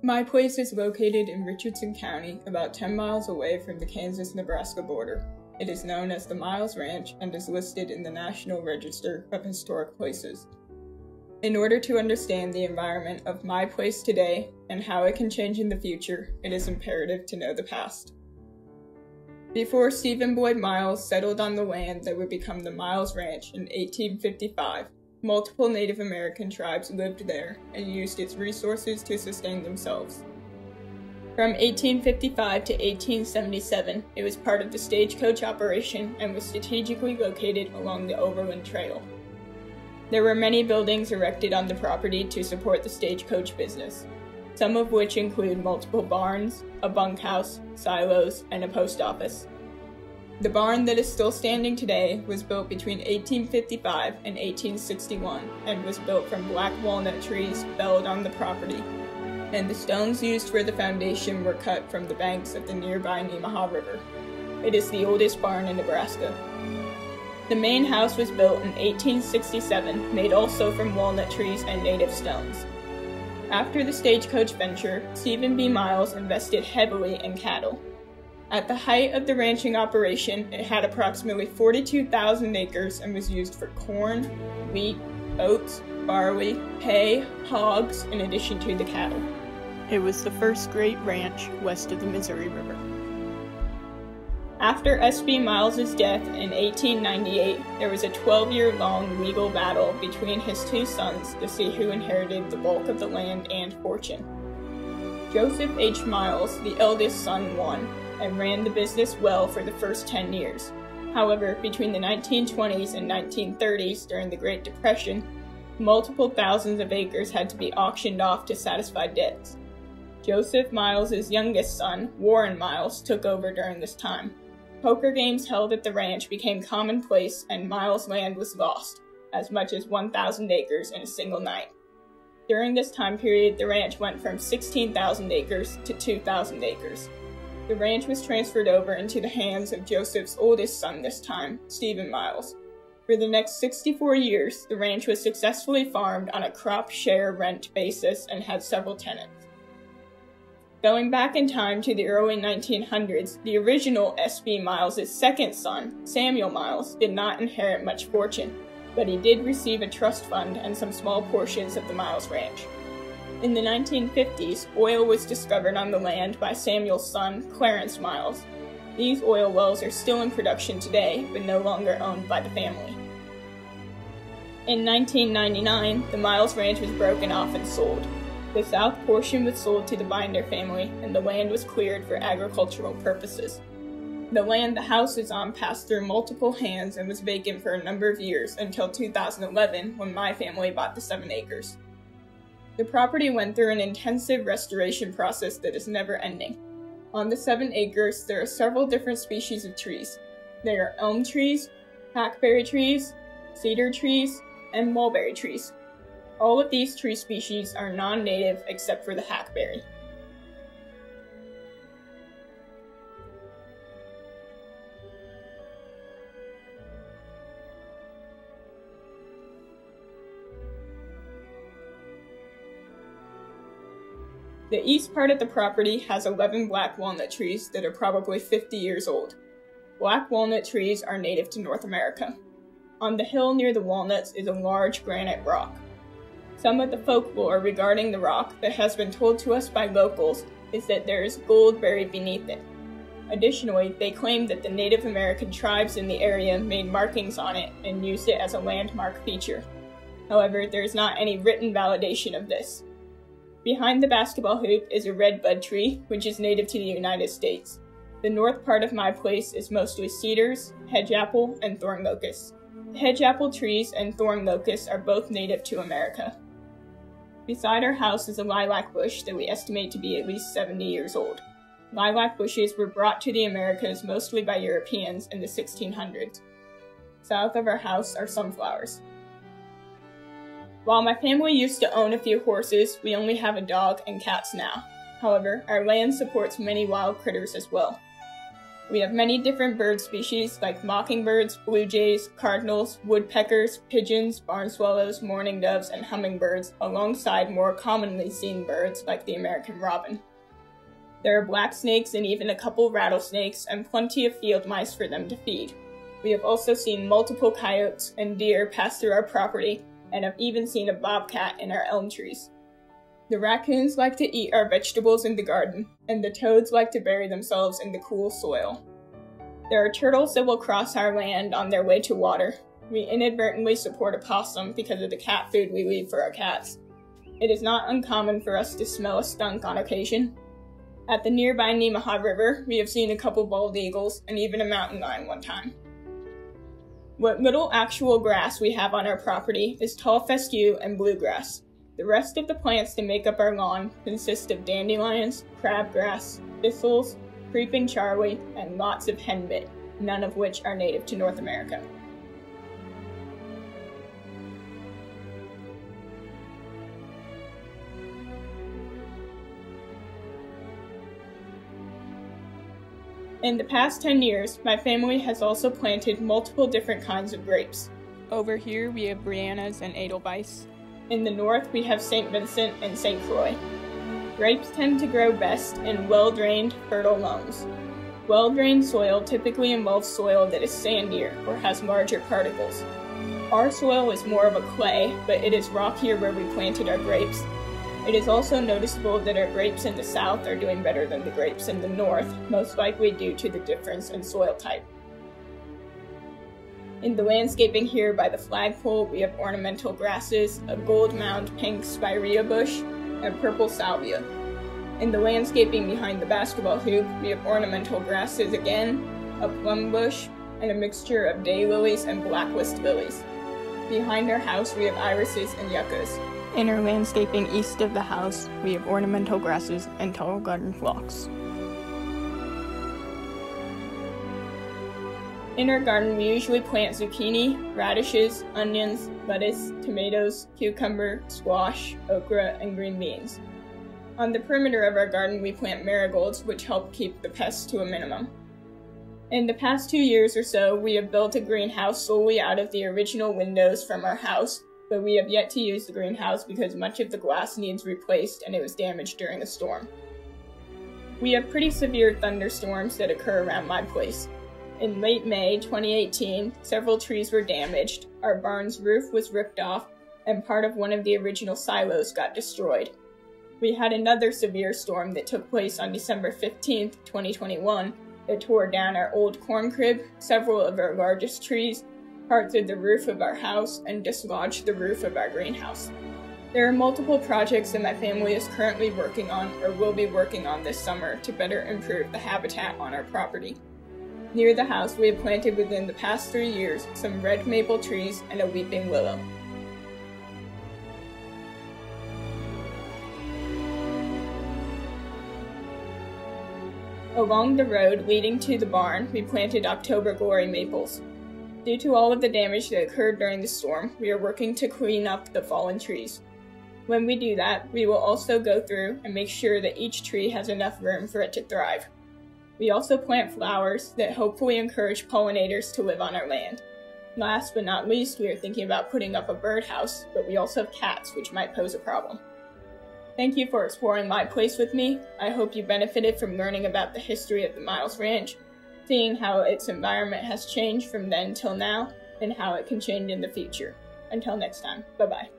MyPlace is located in Richardson County, about 10 miles away from the Kansas-Nebraska border. It is known as the Miles Ranch and is listed in the National Register of Historic Places. In order to understand the environment of MyPlace today and how it can change in the future, it is imperative to know the past. Before Stephen Boyd Miles settled on the land that would become the Miles Ranch in 1855, multiple Native American tribes lived there and used its resources to sustain themselves. From 1855 to 1877, it was part of the stagecoach operation and was strategically located along the Overland Trail. There were many buildings erected on the property to support the stagecoach business, some of which include multiple barns, a bunkhouse, silos, and a post office. The barn that is still standing today was built between 1855 and 1861 and was built from black walnut trees felled on the property, and the stones used for the foundation were cut from the banks of the nearby Nemaha River. It is the oldest barn in Nebraska. The main house was built in 1867, made also from walnut trees and native stones. After the stagecoach venture, Stephen B. Miles invested heavily in cattle. At the height of the ranching operation, it had approximately 42,000 acres and was used for corn, wheat, oats, barley, hay, hogs, in addition to the cattle. It was the first great ranch west of the Missouri River. After S.B. Miles's death in 1898, there was a 12-year-long legal battle between his two sons to see who inherited the bulk of the land and fortune. Joseph H. Miles, the eldest son, won, and ran the business well for the first 10 years. However, between the 1920s and 1930s, during the Great Depression, multiple thousands of acres had to be auctioned off to satisfy debts. Joseph Miles's youngest son, Warren Miles, took over during this time. Poker games held at the ranch became commonplace, and Miles' land was lost, as much as 1,000 acres in a single night. During this time period, the ranch went from 16,000 acres to 2,000 acres. The ranch was transferred over into the hands of Joseph's oldest son this time, Stephen Miles. For the next 64 years, the ranch was successfully farmed on a crop share rent basis and had several tenants. Going back in time to the early 1900s, the original S.B. Miles's second son, Samuel Miles, did not inherit much fortune, but he did receive a trust fund and some small portions of the Miles Ranch. In the 1950s, oil was discovered on the land by Samuel's son, Clarence Miles. These oil wells are still in production today, but no longer owned by the family. In 1999, the Miles Ranch was broken off and sold. The south portion was sold to the Binder family, and the land was cleared for agricultural purposes. The land the house is on passed through multiple hands and was vacant for a number of years until 2011, when my family bought the 7 acres. The property went through an intensive restoration process that is never ending. On the 7 acres, there are several different species of trees. There are elm trees, hackberry trees, cedar trees, and mulberry trees. All of these tree species are non-native except for the hackberry. The east part of the property has 11 black walnut trees that are probably 50 years old. Black walnut trees are native to North America. On the hill near the walnuts is a large granite rock. Some of the folklore regarding the rock that has been told to us by locals is that there is gold buried beneath it. Additionally, they claim that the Native American tribes in the area made markings on it and used it as a landmark feature. However, there is not any written validation of this. Behind the basketball hoop is a redbud tree, which is native to the United States. The north part of MyPlace is mostly cedars, hedgeapple, and thorn locust. Hedgeapple trees and thorn locusts are both native to America. Beside our house is a lilac bush that we estimate to be at least 70 years old. Lilac bushes were brought to the Americas mostly by Europeans in the 1600s. South of our house are sunflowers. While my family used to own a few horses, we only have a dog and cats now. However, our land supports many wild critters as well. We have many different bird species like mockingbirds, blue jays, cardinals, woodpeckers, pigeons, barn swallows, mourning doves, and hummingbirds, alongside more commonly seen birds like the American robin. There are black snakes and even a couple rattlesnakes, and plenty of field mice for them to feed. We have also seen multiple coyotes and deer pass through our property, and have even seen a bobcat in our elm trees. The raccoons like to eat our vegetables in the garden, and the toads like to bury themselves in the cool soil. There are turtles that will cross our land on their way to water. We inadvertently support a possum because of the cat food we leave for our cats. It is not uncommon for us to smell a skunk on occasion. At the nearby Nemaha River, we have seen a couple bald eagles and even a mountain lion one time. What little actual grass we have on our property is tall fescue and bluegrass. The rest of the plants that make up our lawn consist of dandelions, crabgrass, thistles, creeping charlie, and lots of henbit, none of which are native to North America. In the past 10 years, my family has also planted multiple different kinds of grapes. Over here we have Briannas and Edelweiss. In the north we have St. Vincent and St. Croix. Grapes tend to grow best in well-drained, fertile loams. Well-drained soil typically involves soil that is sandier or has larger particles. Our soil is more of a clay, but it is rockier where we planted our grapes. It is also noticeable that our grapes in the south are doing better than the grapes in the north, most likely due to the difference in soil type. In the landscaping here by the flagpole, we have ornamental grasses, a gold mound pink spirea bush, and purple salvia. In the landscaping behind the basketball hoop, we have ornamental grasses again, a plum bush, and a mixture of daylilies and blacklist lilies. Behind our house, we have irises and yuccas. In our landscaping east of the house, we have ornamental grasses and tall garden phlox. In our garden, we usually plant zucchini, radishes, onions, lettuce, tomatoes, cucumber, squash, okra, and green beans. On the perimeter of our garden, we plant marigolds, which help keep the pests to a minimum. In the past 2 years or so, we have built a greenhouse solely out of the original windows from our house, but we have yet to use the greenhouse because much of the glass needs replaced and it was damaged during a storm. We have pretty severe thunderstorms that occur around my place. In late May 2018, several trees were damaged, our barn's roof was ripped off, and part of one of the original silos got destroyed. We had another severe storm that took place on December 15, 2021, that tore down our old corn crib, several of our largest trees, parts of the roof of our house, and dislodged the roof of our greenhouse. There are multiple projects that my family is currently working on or will be working on this summer to better improve the habitat on our property. Near the house, we have planted within the past 3 years some red maple trees and a weeping willow. Along the road leading to the barn, we planted October Glory maples. Due to all of the damage that occurred during the storm, we are working to clean up the fallen trees. When we do that, we will also go through and make sure that each tree has enough room for it to thrive. We also plant flowers that hopefully encourage pollinators to live on our land. Last but not least, we are thinking about putting up a birdhouse, but we also have cats, which might pose a problem. Thank you for exploring MyPlace with me. I hope you benefited from learning about the history of the Miles Ranch, seeing how its environment has changed from then till now, and how it can change in the future. Until next time, bye-bye.